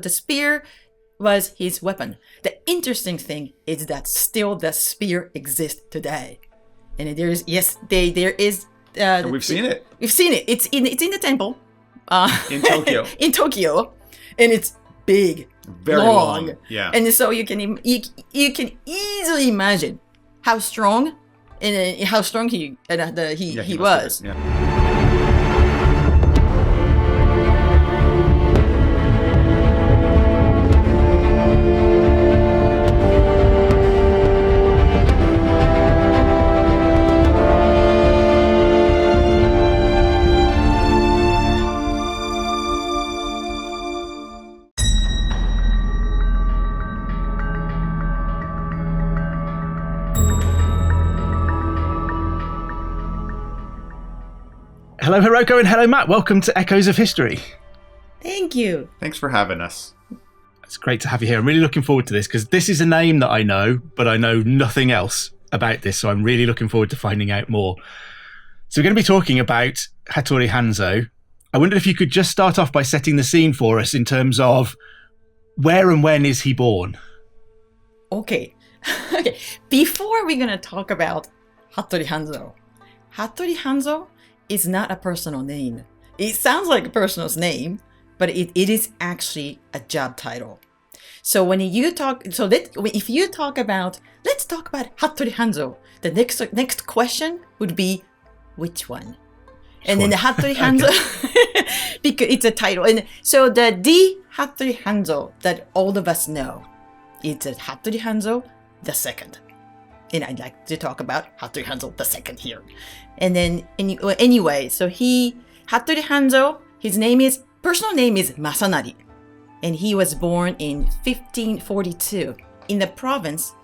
The spear was his weapon. The interesting thing is that still the spear exists today. And there is and we've seen it. We've seen it. It's in the temple. In Tokyo. In Tokyo. And it's big. Very long. Yeah. And so you can easily imagine how strong he was. Yeah. Hello, Hiroko, and hello, Matt. Welcome to Echoes of History. Thank you. Thanks for having us. It's great to have you here. I'm really looking forward to this because this is a name that I know, but I know nothing else about this. So I'm really looking forward to finding out more. So we're going to be talking about Hattori Hanzo. I wondered if you could just start off by setting the scene for us in terms of where and when is he born? Okay. Okay. Before we're going to talk about Hattori Hanzo is not a personal name. It sounds like a personal name, but it is actually a job title. So if you talk about, let's talk about Hattori Hanzo, the next question would be, which one? And then the Hattori Hanzo, because it's a title. And so the Hattori Hanzo that all of us know, it's a Hattori Hanzo the second. And I'd like to talk about Hattori Hanzo the second here. And then, anyway, so Hattori Hanzo, his personal name is Masanari. And he was born in 1542 in the province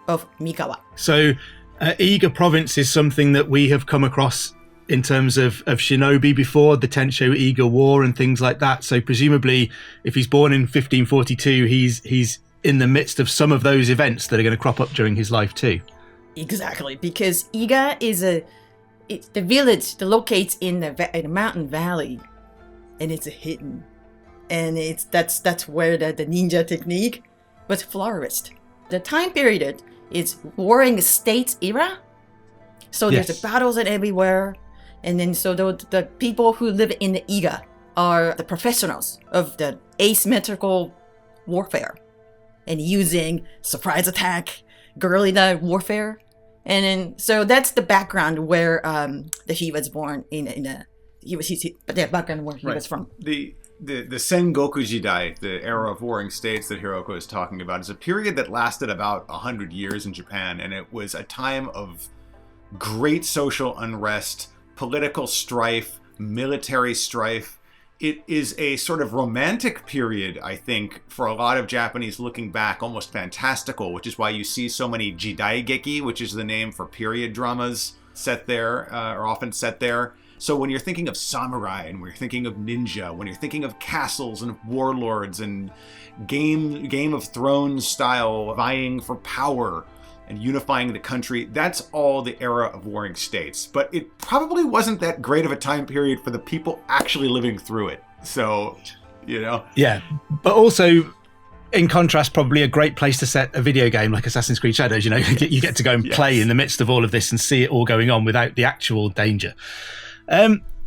of Mikawa. So, Iga province is something that we have come across in terms of Shinobi before, the Tensho Iga War and things like that. So presumably, if he's born in 1542, he's in the midst of some of those events that are going to crop up during his life too. Exactly, because Iga is the village that locates in the mountain valley, and it's hidden, and that's where the ninja technique was flourished. The time period is Warring States era, so yes. There's battles and everywhere, and then so the people who live in the Iga are the professionals of the asymmetrical warfare, and using surprise attack, guerrilla warfare. And then, so that's the background where he was born the background where he was from. The Sengoku Jidai, the era of warring states that Hiroko is talking about, is a period that lasted about 100 years in Japan, and it was a time of great social unrest, political strife, military strife. It is a sort of romantic period, I think, for a lot of Japanese looking back, almost fantastical, which is why you see so many jidaigeki, which is the name for period dramas set there, or often set there. So when you're thinking of samurai, and when you're thinking of ninja, when you're thinking of castles and warlords and Game of Thrones style vying for power and unifying the country, that's all the era of warring states. But it probably wasn't that great of a time period for the people actually living through it. So, Yeah, but also, in contrast, probably a great place to set a video game like Assassin's Creed Shadows. You get to go and play in the midst of all of this and see it all going on without the actual danger.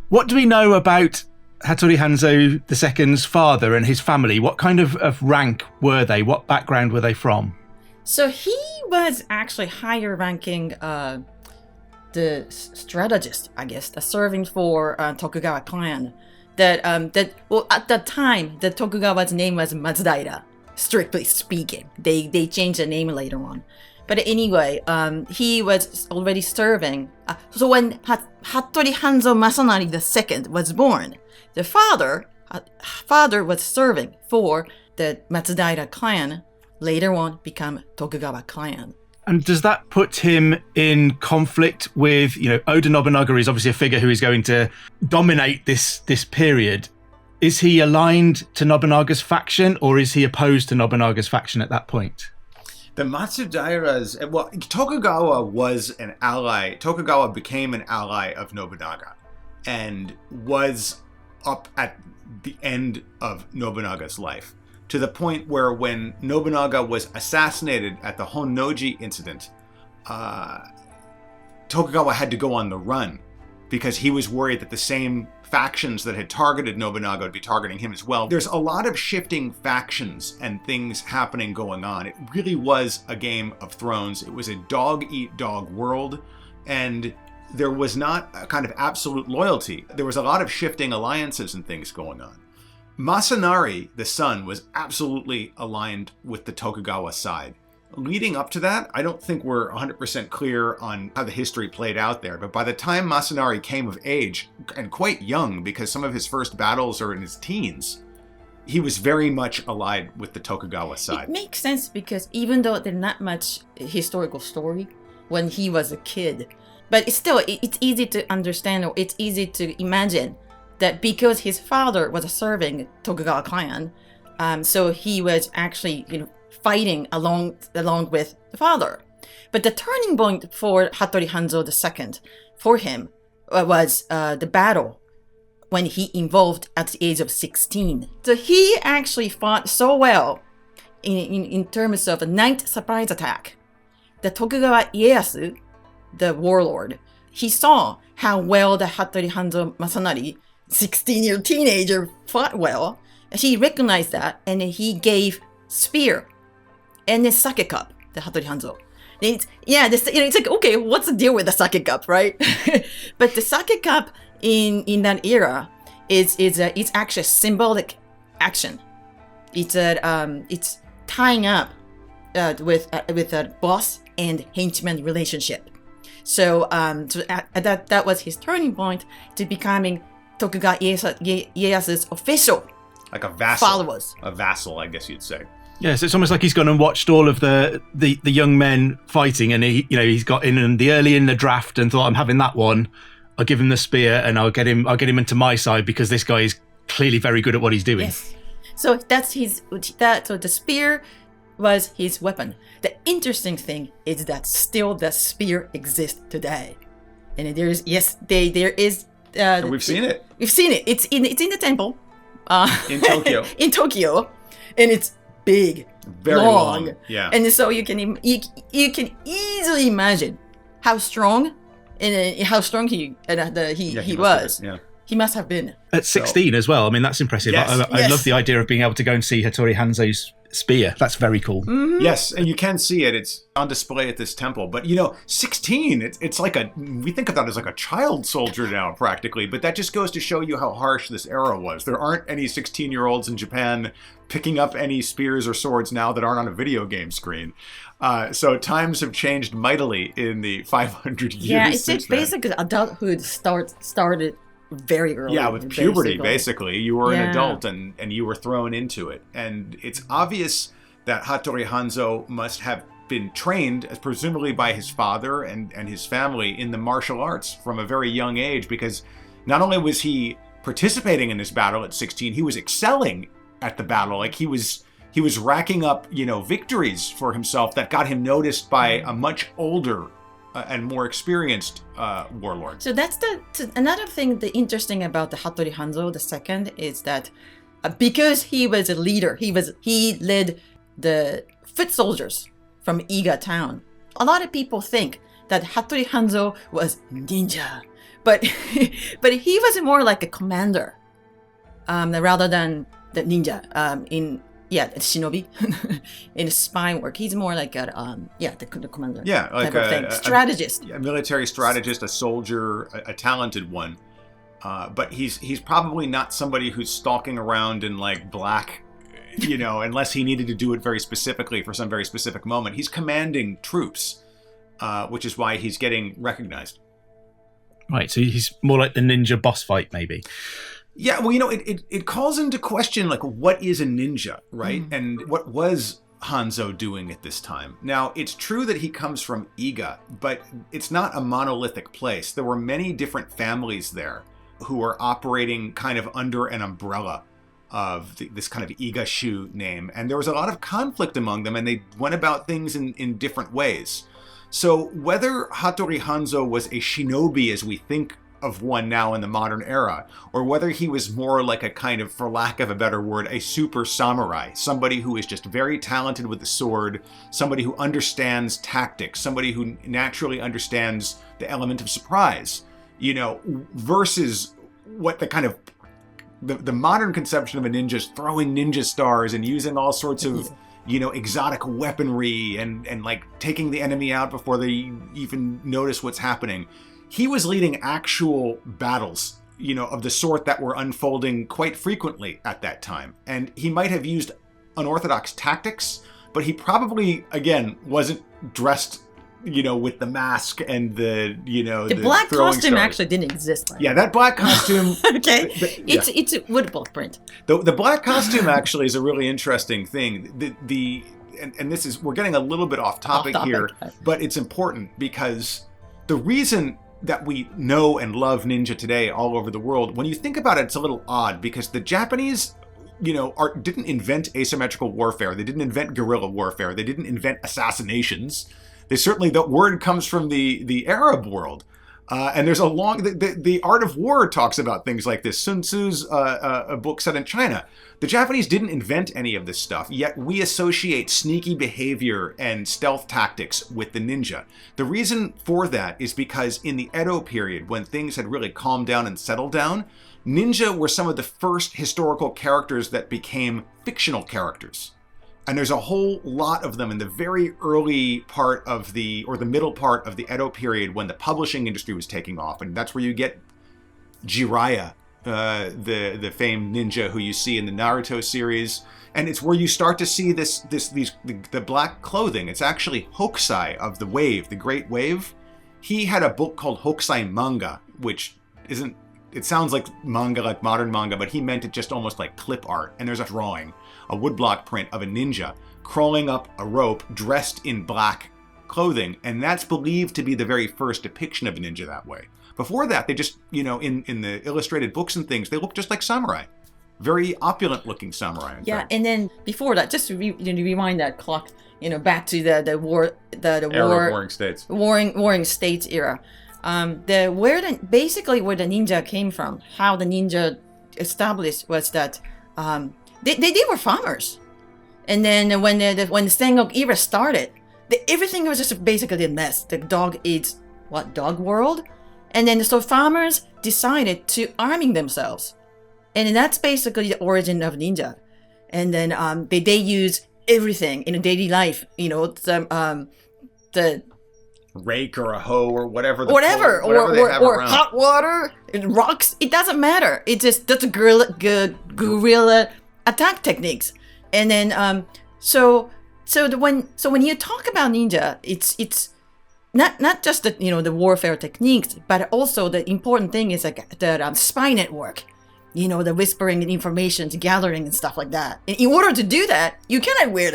What do we know about Hattori Hanzo II's father and his family? What kind of rank were they? What background were they from? So he was actually higher ranking the strategist, I guess, serving for Tokugawa clan. At the time, the Tokugawa's name was Matsudaira, strictly speaking. They changed the name later on. But anyway, he was already serving. So when Hattori Hanzo Masanari II was born, the father was serving for the Matsudaira clan, later on become Tokugawa clan. And does that put him in conflict with, Oda Nobunaga is obviously a figure who is going to dominate this period. Is he aligned to Nobunaga's faction, or is he opposed to Nobunaga's faction at that point? The Matsudairas, Tokugawa was an ally. Tokugawa became an ally of Nobunaga and was up at the end of Nobunaga's life. to the point where when Nobunaga was assassinated at the Honnō-ji incident, Tokugawa had to go on the run because he was worried that the same factions that had targeted Nobunaga would be targeting him as well. There's a lot of shifting factions and things happening going on. It really was a Game of Thrones. It was a dog-eat-dog world, and there was not a kind of absolute loyalty. There was a lot of shifting alliances and things going on. Masanari, the son, was absolutely aligned with the Tokugawa side. Leading up to that, I don't think we're 100% clear on how the history played out there, but by the time Masanari came of age, and quite young because some of his first battles are in his teens, he was very much allied with the Tokugawa side. It makes sense because even though there's not much historical story when he was a kid, but it's easy to understand, or it's easy to imagine that because his father was serving Tokugawa clan, so he was actually, fighting along with the father. But the turning point for Hattori Hanzo II, for him, was the battle when he involved at the age of 16. So he actually fought so well in terms of a night surprise attack. The Tokugawa Ieyasu, the warlord, he saw how well the Hattori Hanzo Masanari, 16-year teenager, fought well. He recognized that, and he gave spear and a sake cup, the Hattori Hanzo. It's like, okay, what's the deal with the sake cup, right? But the sake cup in that era it's actually a symbolic action. It's tying up with a boss and henchman relationship. So that was his turning point to becoming Tokugawa Ieyasu's official, like a vassal, followers. A vassal, I guess you'd say. Yes, it's almost like he's gone and watched all of the young men fighting, and he's got in the early in the draft and thought, I'm having that one. I'll give him the spear and I'll get him into my side because this guy is clearly very good at what he's doing. Yes. So that's so the spear was his weapon. The interesting thing is that still the spear exists today, and there is And we've seen it. We've seen it. It's in the temple, in Tokyo. In Tokyo, and it's big, very long. Yeah. And so you can easily imagine how strong he was. Yeah. He must have been at 16 as well. I mean, that's impressive. Yes. I love the idea of being able to go and see Hattori Hanzo's spear. That's very cool. Mm-hmm. Yes, and you can see it. It's on display at this temple. But 16, it's like we think of that as like a child soldier now, practically. But that just goes to show you how harsh this era was. There aren't any 16-year-olds in Japan picking up any spears or swords now that aren't on a video game screen. So times have changed mightily in the 500 years. Yeah, it's since just basically adulthood started very early. Yeah, with puberty, basically. You were an adult and you were thrown into it. And it's obvious that Hattori Hanzo must have been trained, as presumably by his father and his family, in the martial arts from a very young age, because not only was he participating in this battle at 16, he was excelling at the battle. Like he was racking up, victories for himself that got him noticed by a much older and more experienced warlord. So that's another thing. The interesting about the Hattori Hanzo II is that because he was a leader, he led the foot soldiers from Iga town. A lot of people think that Hattori Hanzo was ninja, but he was more like a commander rather than the ninja Shinobi in spy work. He's more like the commander. Yeah, like a strategist. A military strategist, a soldier, a talented one. But he's probably not somebody who's stalking around in like black, unless he needed to do it very specifically for some very specific moment. He's commanding troops, which is why he's getting recognized. Right, so he's more like the ninja boss fight, maybe. Yeah, well, it calls into question, like, what is a ninja, right? Mm. And what was Hanzo doing at this time? Now, it's true that he comes from Iga, but it's not a monolithic place. There were many different families there who were operating kind of under an umbrella of this kind of Iga-shu name. And there was a lot of conflict among them, and they went about things in different ways. So whether Hattori Hanzo was a shinobi as we think of one now in the modern era, or whether he was more like a kind of, for lack of a better word, a super samurai, somebody who is just very talented with the sword, somebody who understands tactics, somebody who naturally understands the element of surprise, you know, versus what the kind of the modern conception of a ninja is throwing ninja stars and using all sorts of you know, exotic weaponry and like taking the enemy out before they even notice what's happening. He was leading actual battles, you know, of the sort that were unfolding quite frequently at that time. And he might have used unorthodox tactics, but he probably, again, wasn't dressed, you know, with the mask and the, you know, the black costume stars. Actually didn't exist. Yeah, that black costume. Okay, it's a woodblock print. The black costume actually is a really interesting thing. And this is, we're getting a little bit off topic here, but it's important because the reason that we know and love ninja today all over the world, when you think about it, it's a little odd because the Japanese, you know, didn't invent asymmetrical warfare. They didn't invent guerrilla warfare. They didn't invent assassinations. They certainly, the word comes from the Arab world. And there's a long, the art of war talks about things like this. Sun Tzu's a book set in China. The Japanese didn't invent any of this stuff, yet we associate sneaky behavior and stealth tactics with the ninja. The reason for that is because in the Edo period, when things had really calmed down and settled down, ninja were some of the first historical characters that became fictional characters. And there's a whole lot of them in the very early part of the middle part of the Edo period when the publishing industry was taking off. And that's where you get Jiraiya, the famed ninja who you see in the Naruto series. And it's where you start to see the black clothing. It's actually Hokusai of the wave, the Great Wave. He had a book called Hokusai Manga, which isn't, it sounds like manga, like modern manga, but he meant it just almost like clip art. And there's a drawing, a woodblock print of a ninja crawling up a rope dressed in black clothing. And that's believed to be the very first depiction of a ninja that way. Before that, they just, you know, in the illustrated books and things, they look just like samurai. Very opulent looking samurai. Yeah, fact. And then before that, just to rewind that clock, you know, back to the war, the war, warring states, warring states era. Basically where the ninja came from, how the ninja established was that they were farmers, and then when the Sengoku era started, everything was just basically a mess. The dog eats dog world, and then so farmers decided to arming themselves, and that's basically the origin of ninja. And then they use everything in a daily life, you know, the rake or a hoe or whatever or hot water and rocks. It doesn't matter. It's just that's a guerrilla attack techniques. And then when you talk about ninja, it's not just the warfare techniques, but also the important thing is like the spy network. You know, the whispering and information gathering and stuff like that. And in order to do that, you cannot wear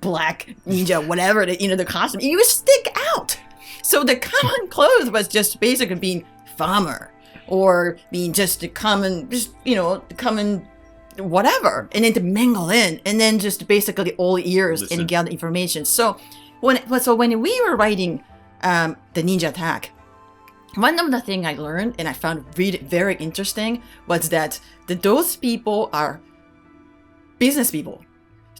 black ninja, whatever, the costume. You stick out. So the common clothes was just basically being farmer or being just the common whatever. And then to mingle in and then just basically all ears and gather information. So when we were writing the ninja attack, one of the things I learned and I found really very interesting was that those people are business people.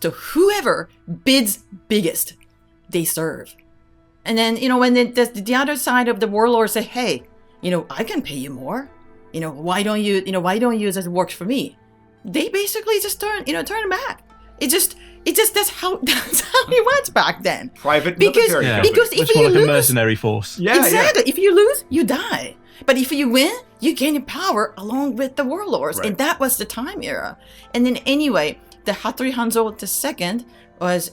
So whoever bids biggest, they serve. And then, when the other side of the warlord say, hey, I can pay you more. Why don't you use it works for me? They basically just turn back. It's just that's how it went back then. Private military. Because if you like lose, a mercenary force. Yeah, exactly. Yeah. If you lose, you die. But if you win, you gain power along with the warlords. Right. And that was the time era. And then anyway, the Hattori Hanzo II was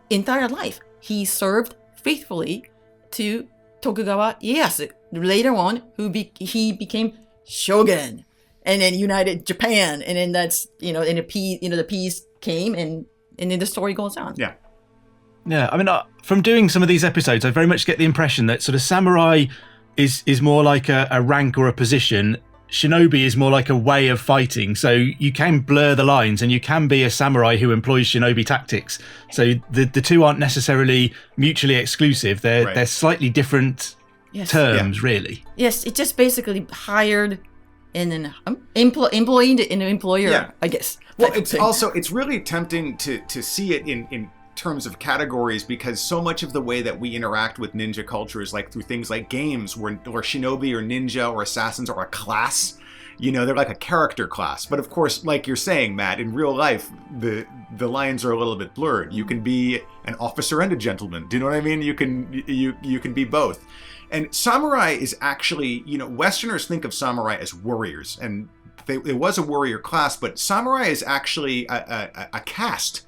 entire life. He served faithfully to Tokugawa Ieyasu. Later on, he became shogun, and then united Japan, and then that's and the peace came, and then the story goes on. Yeah. Yeah, I mean, from doing some of these episodes, I very much get the impression that sort of samurai is more like a rank or a position. Shinobi is more like a way of fighting. So you can blur the lines and you can be a samurai who employs shinobi tactics. So the two aren't necessarily mutually exclusive. They're slightly different terms, really. Yes, it just basically hired in an employee in an employer, I guess. Well, it's really tempting to see it in terms of categories, because so much of the way that we interact with ninja culture is like through things like games where shinobi or ninja or assassins are a class. They're like a character class. But of course, like you're saying, Matt, in real life, the lines are a little bit blurred. You can be an officer and a gentleman. Do you know what I mean? You can be both. And samurai is actually, Westerners think of samurai as warriors, and it was a warrior class, but samurai is actually a caste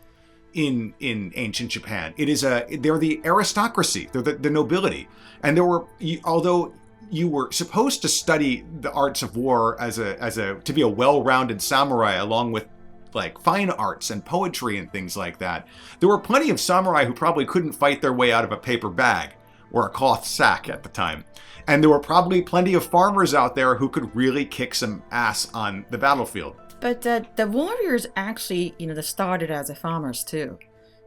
in ancient Japan. They're the aristocracy. They're the nobility. And although you were supposed to study the arts of war to be a well-rounded samurai, along with like fine arts and poetry and things like that, there were plenty of samurai who probably couldn't fight their way out of a paper bag or a cloth sack at the time. And there were probably plenty of farmers out there who could really kick some ass on the battlefield. But the warriors actually, they started as farmers too,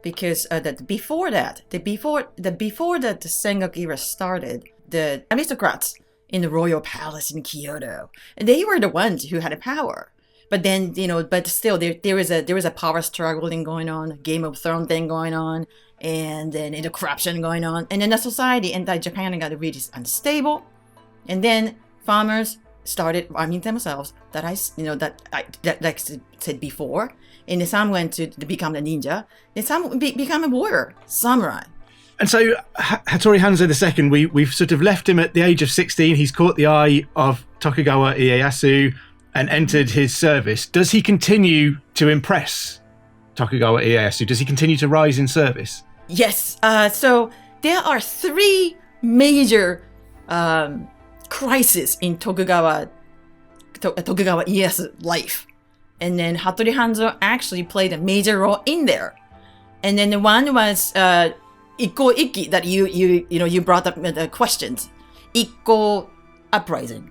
because before that the Sengoku era started, the aristocrats in the royal palace in Kyoto, they were the ones who had power. But then, but still, there is a power struggle thing going on, Game of Thrones thing going on, and then the corruption going on, and then the society and Japan got really unstable, and then farmers started arming themselves. Like I said before, and some went to become a ninja, and some become a warrior, samurai. And so Hattori Hanzo II, we've sort of left him at the age of 16. He's caught the eye of Tokugawa Ieyasu and entered his service. Does he continue to impress Tokugawa Ieyasu? Does he continue to rise in service? Yes. So there are three major crises in Tokugawa Ieyasu's life. And then Hattori Hanzo actually played a major role in there. And then the one was Ikkō-ikki that you brought up the questions. Ikkō uprising.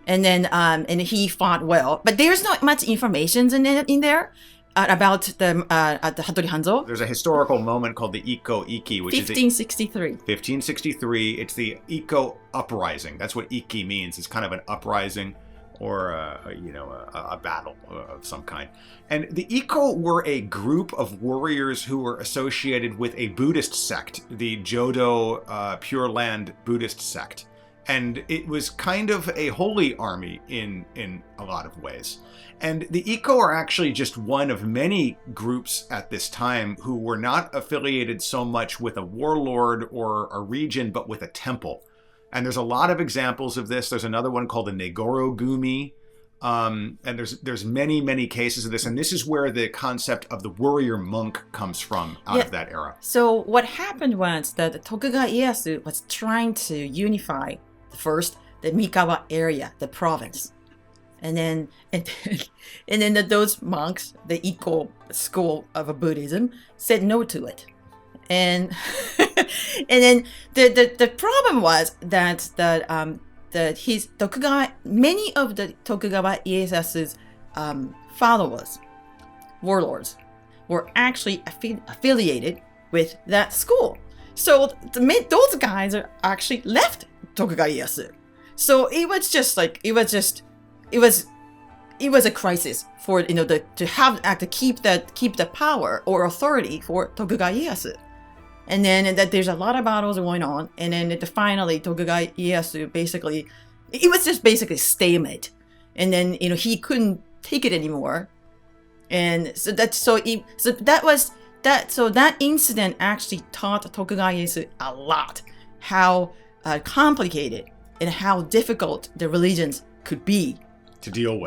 And then and he fought well, but there's not much information in there about the Hattori Hanzo. There's a historical moment called the Ikkō-ikki, which 1563. is 1563. It's the Ikkō uprising. That's what ikki means. It's kind of an uprising, or a battle of some kind. And the Ikkō were a group of warriors who were associated with a Buddhist sect, the Jodo Pure Land Buddhist sect. And it was kind of a holy army in a lot of ways. And the Ikkō are actually just one of many groups at this time who were not affiliated so much with a warlord or a region, but with a temple. And there's a lot of examples of this. There's another one called the Negoro Gumi. And there's many, many cases of this. And this is where the concept of the warrior monk comes from out of that era. So what happened was that Tokugawa Ieyasu was trying to unify first the Mikawa area, the province. And then those monks, the Ikkō school of Buddhism, said no to it. And and then the problem was that many of the Tokugawa Ieyasu's followers, warlords, were actually affiliated with that school. So those guys are actually left Tokugawa Ieyasu. So it was a crisis for to keep the power or authority for Tokugawa Ieyasu. And then that there's a lot of battles going on, and then finally Tokugawa Ieyasu it was just basically stalemate. And then he couldn't take it anymore. And so that incident actually taught Tokugawa Ieyasu a lot how complicated and how difficult the religions could be to deal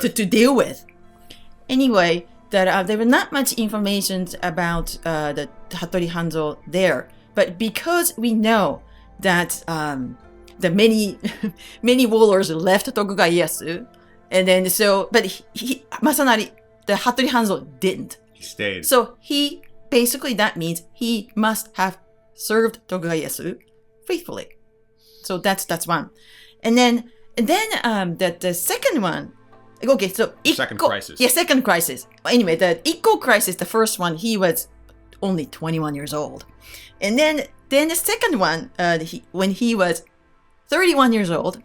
with. Anyway, that there was not much information about the Hattori Hanzo there, but because we know that the many warlords left Tokugawa Ieyasu, and then but Masanari, the Hattori Hanzo didn't. He stayed. So that means he must have served Tokugawa Ieyasu faithfully. So that's one, and then the second one. Okay, so second crisis. Yeah, second crisis. Anyway, the Ikkō crisis, the first one, he was only 21 years old, and then the second one, when he was 31 years old,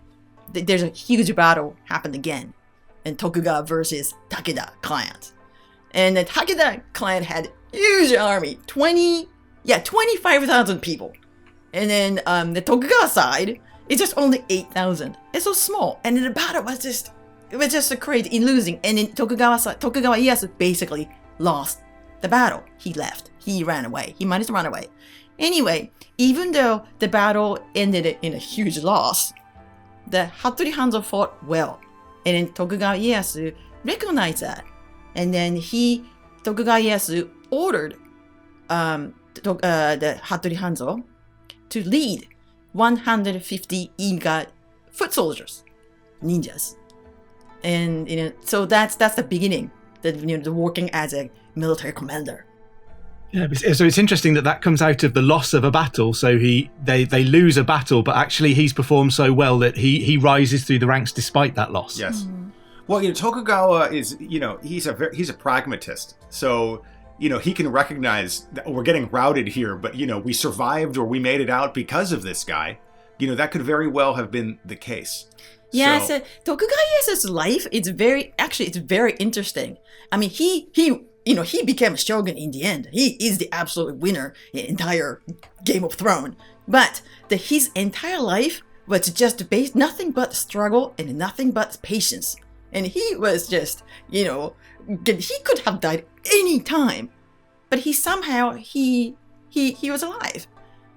there's a huge battle happened again. And Tokugawa versus Takeda client. And the Takeda client had huge army, 25,000 people. And then the Tokugawa side is just only 8,000. It's so small. And then the battle was just crazy in losing. And then Tokugawa Ieyasu basically lost the battle. He left. He ran away. He managed to run away. Anyway, even though the battle ended in a huge loss, the Hattori Hanzo fought well. And then Tokugawa Ieyasu recognized that. And then Tokugawa Ieyasu ordered the Hattori Hanzo to lead 150 Iga foot soldiers, ninjas. And so that's the beginning, the working as a military commander. Yeah, so it's interesting that comes out of the loss of a battle. So they lose a battle, but actually he's performed so well that he rises through the ranks despite that loss. Yes. Well, Tokugawa is, he's a pragmatist. So, he can recognize that we're getting routed here, but, we survived or we made it out because of this guy. That could very well have been the case. Yeah, so Tokugawa Ieyasu's life it's very interesting. I mean, he became a shogun in the end. He is the absolute winner in the entire Game of Thrones. But his entire life was just based nothing but struggle and nothing but patience. And he was just, he could have died any time, but he somehow he was alive.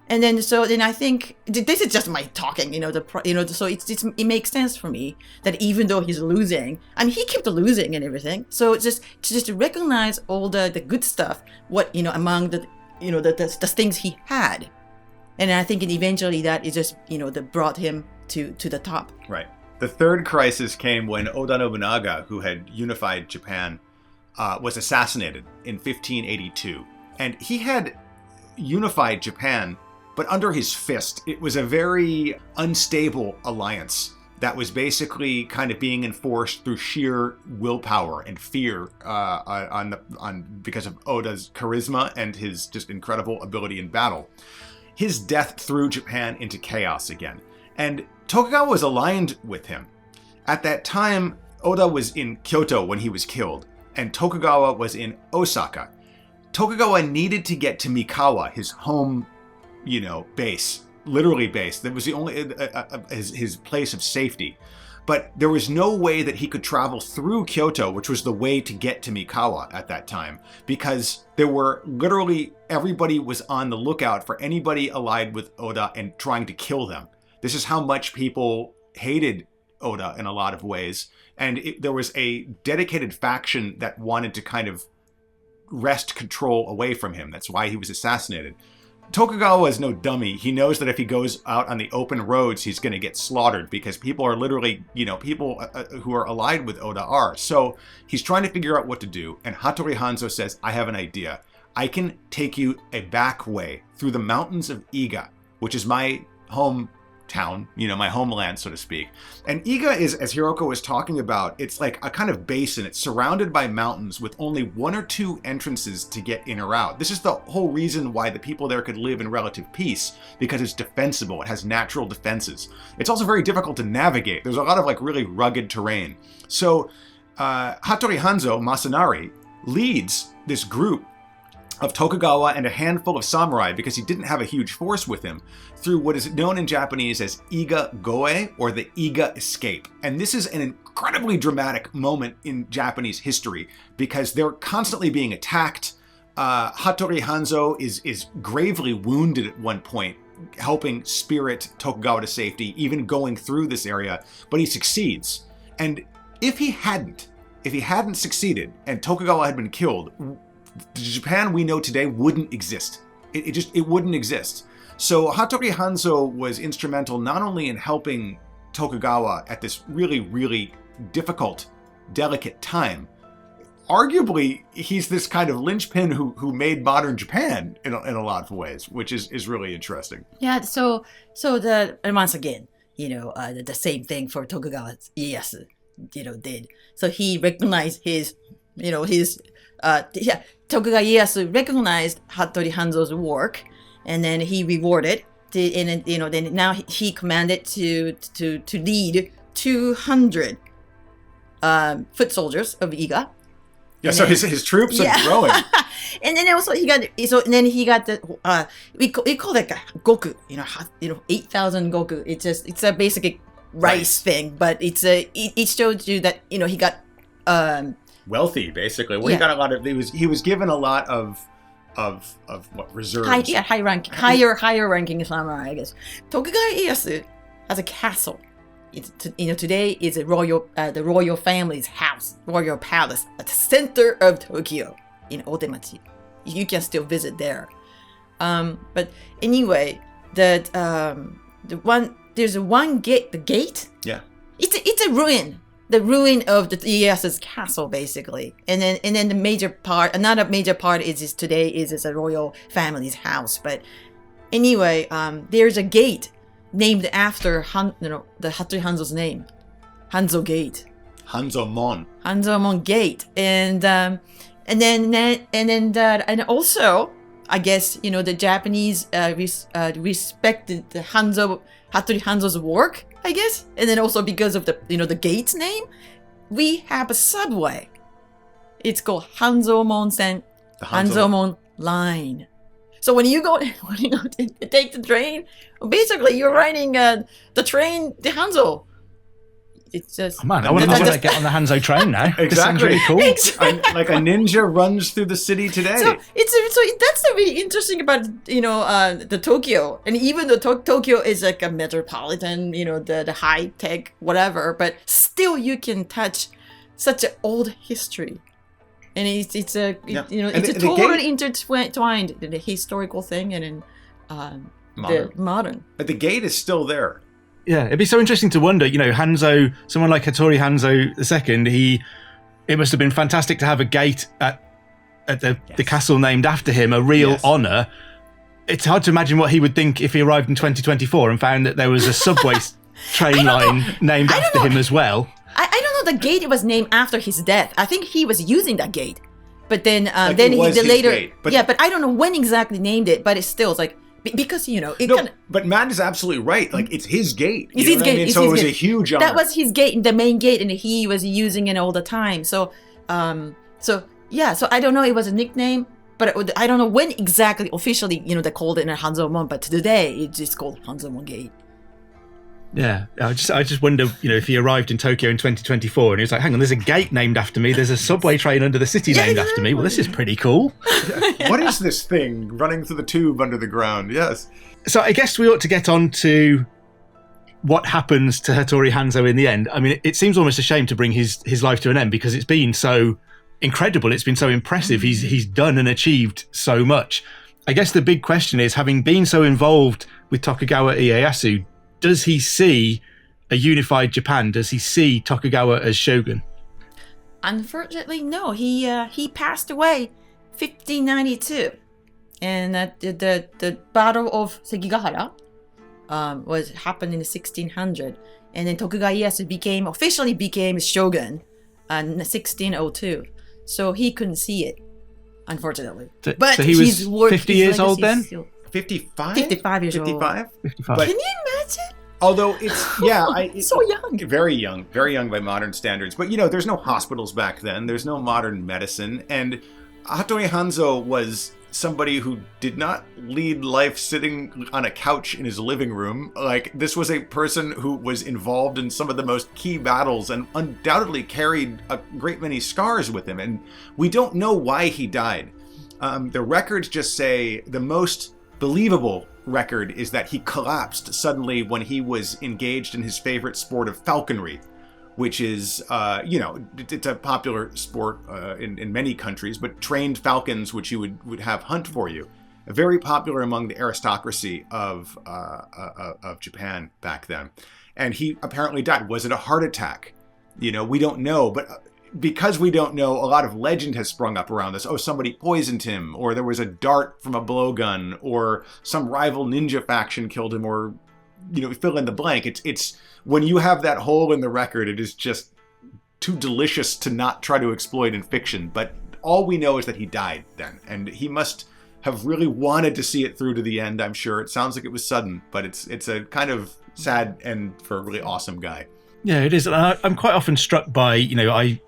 And then I think this is just my talking, so it makes sense for me that even though he's losing, I mean, he kept losing and everything. So it's just to recognize all the good stuff, among the things he had. And I think eventually that is just, that brought him to the top. Right. The third crisis came when Oda Nobunaga, who had unified Japan, was assassinated in 1582. And he had unified Japan, but under his fist. It was a very unstable alliance that was basically kind of being enforced through sheer willpower and fear because of Oda's charisma and his just incredible ability in battle. His death threw Japan into chaos again. And Tokugawa was aligned with him. At that time, Oda was in Kyoto when he was killed, and Tokugawa was in Osaka. Tokugawa needed to get to Mikawa, his home, base, literally base. That was the only his place of safety. But there was no way that he could travel through Kyoto, which was the way to get to Mikawa at that time, because there were literally everybody was on the lookout for anybody allied with Oda and trying to kill them. This is how much people hated Oda in a lot of ways. And there was a dedicated faction that wanted to kind of wrest control away from him. That's why he was assassinated. Tokugawa is no dummy. He knows that if he goes out on the open roads, he's going to get slaughtered because people are literally, people who are allied with Oda are. So he's trying to figure out what to do. And Hattori Hanzo says, I have an idea. I can take you a back way through the mountains of Iga, which is my hometown, my homeland, so to speak. And Iga is, as Hiroko was talking about, it's like a kind of basin. It's surrounded by mountains with only one or two entrances to get in or out. This is the whole reason why the people there could live in relative peace, because it's defensible. It has natural defenses. It's also very difficult to navigate. There's a lot of really rugged terrain. So Hattori Hanzo Masanari leads this group of Tokugawa and a handful of samurai, because he didn't have a huge force with him, through what is known in Japanese as Iga Goe, or the Iga Escape. And this is an incredibly dramatic moment in Japanese history, because they're constantly being attacked. Hattori Hanzo is gravely wounded at one point, helping spirit Tokugawa to safety, even going through this area, but he succeeds. And if he hadn't succeeded and Tokugawa had been killed, the Japan we know today wouldn't exist. It wouldn't exist. So Hattori Hanzo was instrumental not only in helping Tokugawa at this really, really difficult, delicate time. Arguably, he's this kind of linchpin who made modern Japan in a lot of ways, which is really interesting. Yeah. So and once again, the same thing for Tokugawa Ieyasu, did. So he recognized Tokugawa Ieyasu recognized Hattori Hanzo's work, and then he rewarded then now he commanded to lead 200 foot soldiers of Iga. Yeah, so his troops are growing. And then also he got the we call that goku, 8,000 goku. It's a basic rice thing, but it shows you that he got wealthy basically. Well, he got a lot of he was given a lot of what reserves. Higher ranking samurai, I guess. Tokugawa Ieyasu has a castle. Today is the royal family's house, royal palace at the center of Tokyo in Otemachi. You can still visit there. But anyway, there's one gate. The gate. Yeah. It's a ruin. The ruin of the Ieyasu's castle, basically. And then the major part, another major part is today is a royal family's house. But anyway, there's a gate named after the Hattori Hanzo's name, Hanzo Gate. Hanzo Mon Gate, and also I guess the Japanese respected the Hattori Hanzo's work, I guess, and then also because of the gate's name, we have a subway. It's called Hanzomon-sen, the Hanzomon Line. So when you go to take the train, basically you're riding the train, the Hanzo. It's just... Oh man, I want to get on the Hanzo train now. Exactly. This sounds really cool. Like a ninja runs through the city today. So that's really interesting about the Tokyo, and even though Tokyo is like a metropolitan, the high tech whatever, but still you can touch such an old history. And it's totally intertwined, the historical thing and then the modern. But the gate is still there. Yeah, it'd be so interesting to wonder, Hanzo, someone like Hattori Hanzo II, it must have been fantastic to have a gate at the castle named after him, a real honour. It's hard to imagine what he would think if he arrived in 2024 and found that there was a subway train line named after him as well. I don't know. The gate was named after his death. I think he was using that gate, but then later. But I don't know when exactly named it. But it's still like because But Matt is absolutely right. Like it's his gate. It's his gate. So it was a huge honor. That was his gate, the main gate, and he was using it all the time. So So I don't know. It was a nickname, but I don't know when exactly officially they called it in Hanzomon. But today it's just called Hanzomon Gate. Yeah, I just wonder, if he arrived in Tokyo in 2024 and he was like, hang on, there's a gate named after me, there's a subway train under the city named after me. Well, this is pretty cool. What is this thing running through the tube under the ground? Yes. So I guess we ought to get on to what happens to Hattori Hanzo in the end. I mean, it seems almost a shame to bring his life to an end because it's been so incredible. It's been so impressive. He's done and achieved so much. I guess the big question is, having been so involved with Tokugawa Ieyasu, does he see a unified Japan? Does he see Tokugawa as shogun? Unfortunately, no. He passed away 1592, and the Battle of Sekigahara happened in 1600, and then Tokugawa Ieyasu officially became shogun in 1602. So he couldn't see it, unfortunately. So he was 50 years old then? 55? 55 years old. 55? Can you imagine? Although it's so young. Very young by modern standards. But there's no hospitals back then. There's no modern medicine. And Hattori Hanzo was somebody who did not lead life sitting on a couch in his living room. Like, this was a person who was involved in some of the most key battles and undoubtedly carried a great many scars with him. And we don't know why he died. The records just say the most believable record is that he collapsed suddenly when he was engaged in his favorite sport of falconry, which is, it's a popular sport in many countries, but trained falcons, which you would have hunt for you, very popular among the aristocracy of Japan back then. And he apparently died. Was it a heart attack? We don't know, but because we don't know, a lot of legend has sprung up around this. Oh, somebody poisoned him, or there was a dart from a blowgun, or some rival ninja faction killed him, or, fill in the blank. It's when you have that hole in the record, it is just too delicious to not try to exploit in fiction. But all we know is that he died then, and he must have really wanted to see it through to the end, I'm sure. It sounds like it was sudden, but it's a kind of sad end for a really awesome guy. Yeah, it is. And I'm quite often struck by, I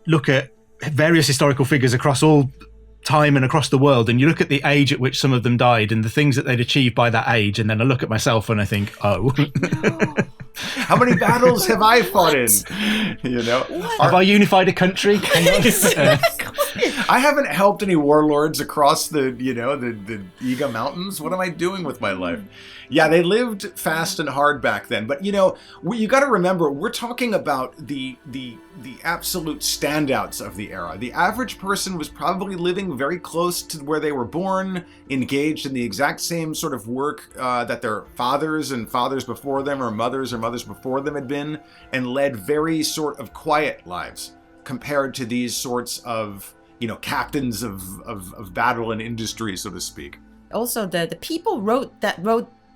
look at various historical figures across all time and across the world, and you look at the age at which some of them died and the things that they'd achieved by that age, and then I look at myself and I think, oh. How many battles have I fought in? Have I unified a country? I haven't helped any warlords across the Iga Mountains. What am I doing with my life? Yeah, they lived fast and hard back then. But, you got to remember, we're talking about the absolute standouts of the era. The average person was probably living very close to where they were born, engaged in the exact same sort of work that their fathers and fathers before them or mothers before them had been, and led very sort of quiet lives compared to these sorts of, captains of battle and industry, so to speak. Also, the people wrote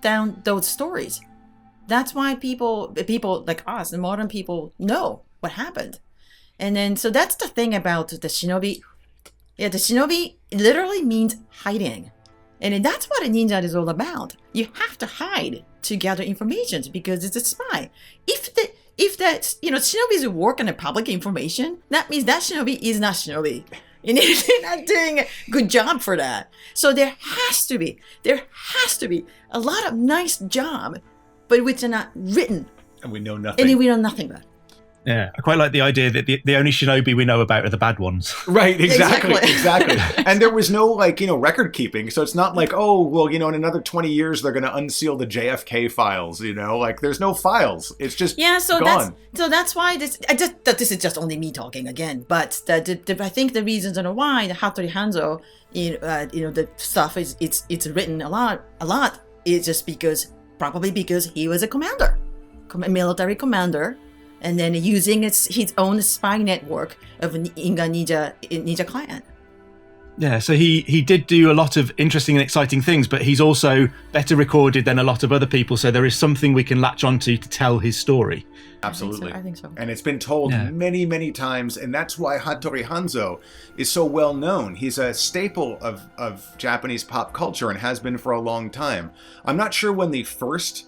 down those stories. That's why people like us, the modern people, know what happened. And then, so that's the thing about the shinobi. Yeah, the shinobi literally means hiding. And then that's what a ninja is all about. You have to hide to gather information because it's a spy. If that shinobis work on the public information, that means that shinobi is not shinobi. And they're not doing a good job for that. So there has to be a lot of nice job, but which are not written. And we know nothing. And we know nothing about. Yeah, I quite like the idea that the only shinobi we know about are the bad ones. Right, exactly. And there was no record keeping, so it's not like, in another 20 years they're going to unseal the JFK files. There's no files. It's just gone. That's why this is just only me talking again. But I think the reasons and why the Hattori Hanzo, the stuff it's written a lot is just probably because he was a military commander. And then using his own spy network of Inga Ninja clan. Yeah, so he did do a lot of interesting and exciting things, but he's also better recorded than a lot of other people, so there is something we can latch onto to tell his story. Absolutely. I think so. And it's been told many, many times, and that's why Hattori Hanzo is so well known. He's a staple of Japanese pop culture and has been for a long time. I'm not sure when the first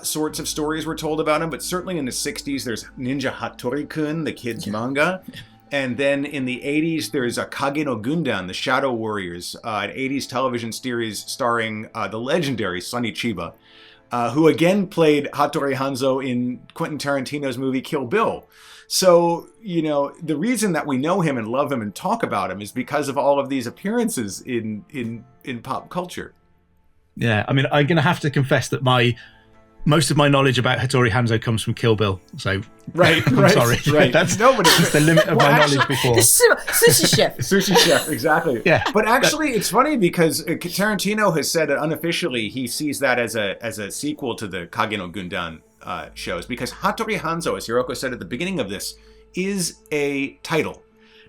sorts of stories were told about him, but certainly in the 60s there's Ninja Hattori-kun, the kids manga, and then in the 80s there's a Kage no Gundan, the Shadow Warriors, an 80s television series starring the legendary Sonny Chiba, who again played Hattori Hanzo in Quentin Tarantino's movie Kill Bill. So, the reason that we know him and love him and talk about him is because of all of these appearances in pop culture. Yeah, I mean, I'm going to have to confess that most of my knowledge about Hattori Hanzo comes from Kill Bill, so I'm sorry. Right. That's the limit of my knowledge before. Sushi chef. Sushi chef, exactly. Yeah. But actually, it's funny because Tarantino has said that unofficially he sees that as a sequel to the Kage no Gundan shows, because Hattori Hanzo, as Hiroko said at the beginning of this, is a title.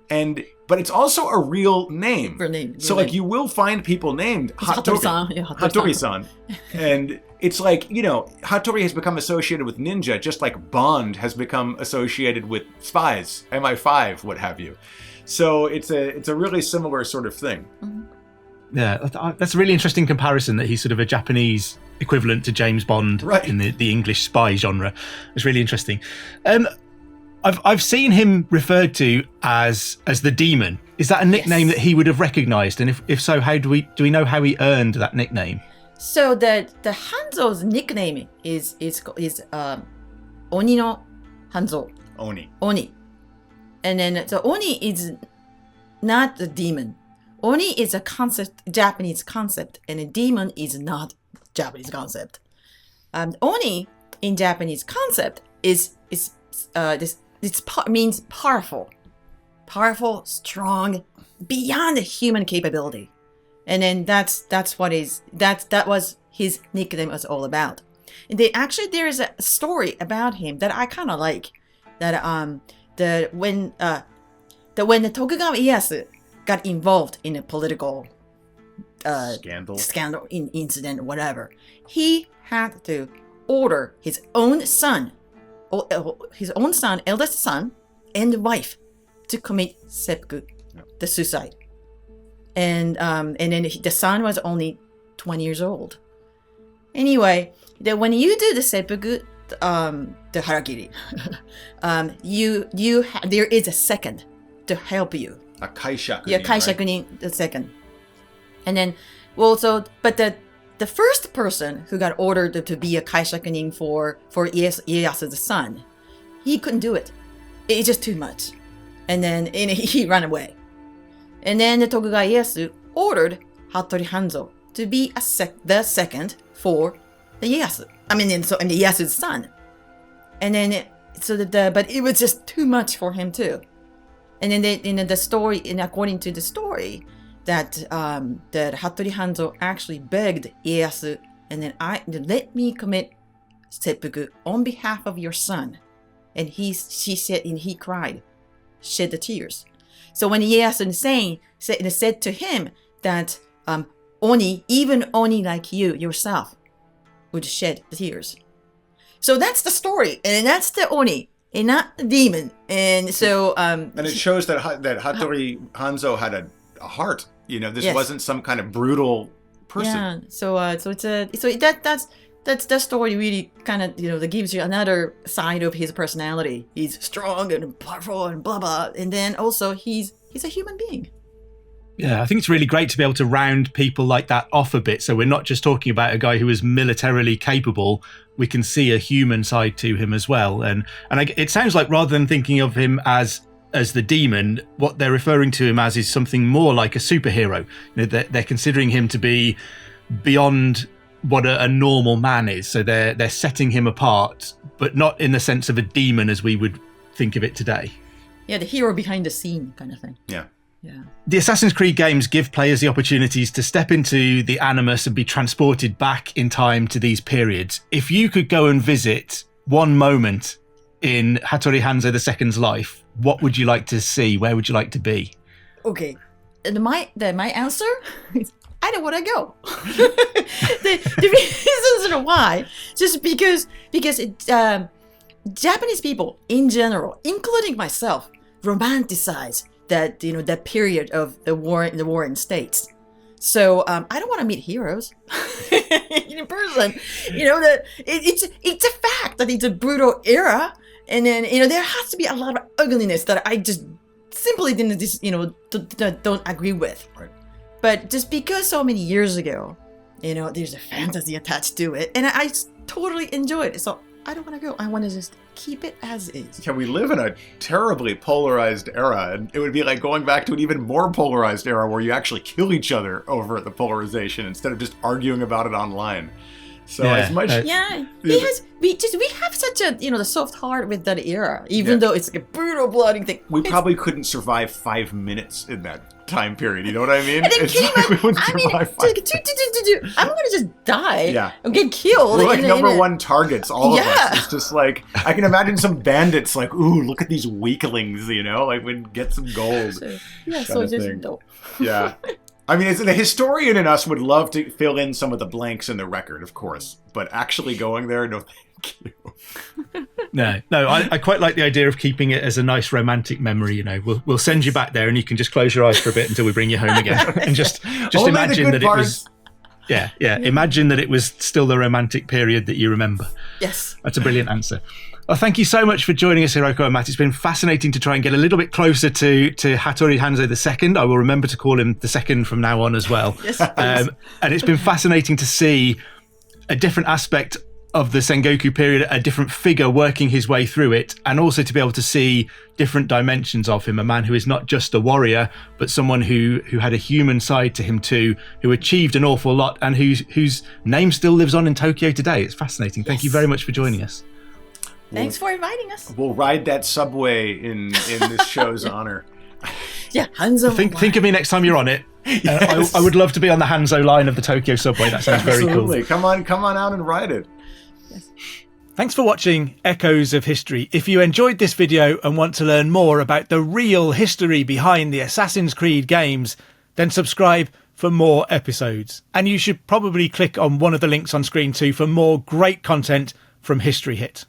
But it's also a real name. So you will find people named Hattori-san. And it's like, Hattori has become associated with ninja, just like Bond has become associated with spies, MI5, what have you. So it's a really similar sort of thing. Mm-hmm. Yeah, that's a really interesting comparison, that he's sort of a Japanese equivalent to James Bond in the English spy genre. It's really interesting. I've seen him referred to as the Demon. Is that a nickname that he would have recognised? And if so, how do we know how he earned that nickname? So the Hanzo's nickname is Oni no Hanzo. Oni. And then the Oni is not the demon. Oni is a Japanese concept, and a demon is not Japanese concept. Oni in Japanese concept means powerful, strong, beyond human capability, and then that was his nickname was all about. And there is a story about him that I kind of like. That when the Tokugawa Ieyasu got involved in a political scandal, incident, whatever, he had to order his own son, eldest son, and wife to commit seppuku, the suicide. and then the son was only 20 years old. Anyway, when you do the seppuku, the harakiri, there is a second to help you. A kaishakunin. Yeah, kaishakunin, right? The second. And then, but the first person who got ordered to be a kaishakunin for Ieyasu's son, he couldn't do it. It's just too much. And then he ran away. And then the Tokugawa Ieyasu ordered Hattori Hanzo to be the second for the Ieyasu. And Ieyasu's son. And then, but it was just too much for him too. And then the story, and according to the story, that Hattori Hanzo actually begged Ieyasu, and then let me commit seppuku on behalf of your son. And she said, and he cried, shed the tears. So when Ieyasu said to him that even Oni like you yourself would shed the tears. So that's the story, and that's the Oni, and not the demon. And so and it shows that Hattori Hanzo had a heart. This wasn't some kind of brutal person. Yeah. So that's the story really kind of that gives you another side of his personality. He's strong and powerful and blah blah, and then also he's a human being. Yeah, I think it's really great to be able to round people like that off a bit. So we're not just talking about a guy who is militarily capable. We can see a human side to him as well. And it sounds like rather than thinking of him as the demon, what they're referring to him as is something more like a superhero. They're considering him to be beyond what a normal man is. So they're setting him apart, but not in the sense of a demon as we would think of it today. Yeah, the hero behind the scene kind of thing. Yeah. Yeah. The Assassin's Creed games give players the opportunities to step into the Animus and be transported back in time to these periods. If you could go and visit one moment in Hattori Hanzo II's life, what would you like to see? Where would you like to be? Okay. My answer is I don't want to go. the reasons why, just because Japanese people in general, including myself, romanticize that that period of the warring states. So I don't want to meet heroes in person. That it's a fact that it's a brutal era, and then there has to be a lot of ugliness that I just simply don't agree with. Right. But just because so many years ago, there's a fantasy attached to it, and I totally enjoy it. So I don't want to go. I want to just keep it as is. Yeah, we live in a terribly polarized era, and it would be like going back to an even more polarized era where you actually kill each other over the polarization instead of just arguing about it online. So as much we have such a the soft heart with that era, even though it's like a brutal bloody thing. We probably couldn't survive 5 minutes in that time period. You know what I mean? And then we wouldn't survive. I'm gonna just die. Yeah, and get killed. We're like number one targets, all of us. It's just like I can imagine some bandits like, ooh, look at these weaklings. Like we'd get some gold. So just no. Yeah. I mean, the historian in us would love to fill in some of the blanks in the record, of course, but actually going there, no thank you. No, I quite like the idea of keeping it as a nice romantic memory. We'll send you back there and you can just close your eyes for a bit until we bring you home again. And just imagine that parts. It was... imagine that it was still the romantic period that you remember. Yes. That's a brilliant answer. Well, thank you so much for joining us, Hiroko and Matt. It's been fascinating to try and get a little bit closer to Hattori Hanzo II. I will remember to call him the second from now on as well. Yes, and it's been fascinating to see a different aspect of the Sengoku period, a different figure working his way through it, and also to be able to see different dimensions of him, a man who is not just a warrior, but someone who had a human side to him too, who achieved an awful lot and whose name still lives on in Tokyo today. It's fascinating. Thank you very much for joining us. Thanks for inviting us. We'll ride that subway in this show's honor. Yeah, Hanzo. Think of me next time you're on it. Yes. I would love to be on the Hanzo line of the Tokyo subway. That sounds very cool. Come on out and ride it. Yes. Thanks for watching Echoes of History. If you enjoyed this video and want to learn more about the real history behind the Assassin's Creed games, then subscribe for more episodes. And you should probably click on one of the links on screen too for more great content from History Hit.